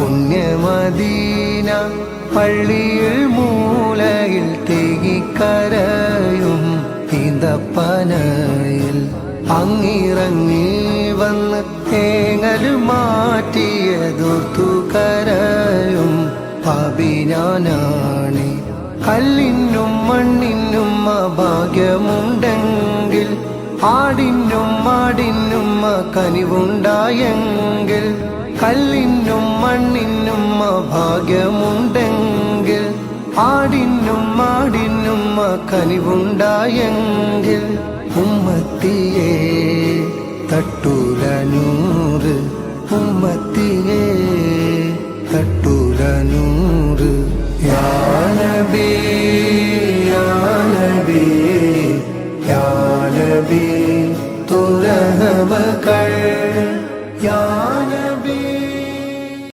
പുണ്യമദീന പള്ളിയിൽ മൂലയിൽ തേകിക്കരയും ഈന്തപ്പനയിൽ അങ്ങിറങ്ങി വന്ന് തേങ്ങൽ മാറ്റിയതോർത്തു കരയും പാപിനാനാണ്. കല്ലിനും മണ്ണിനും അഭാഗ്യമുണ്ടെങ്കിൽ ആടിനും മാടിനും കനിവുണ്ടായെങ്കിൽ കല്ലിനും മണ്ണിനും അഭാഗ്യമുണ്ടെങ്കിൽ ആടിനും മാടിനും കനിവുണ്ടായെങ്കിൽ ഉമ്മത്തിയെ തട്ടൂല നൂറ് ഉമ്മത്തിയെ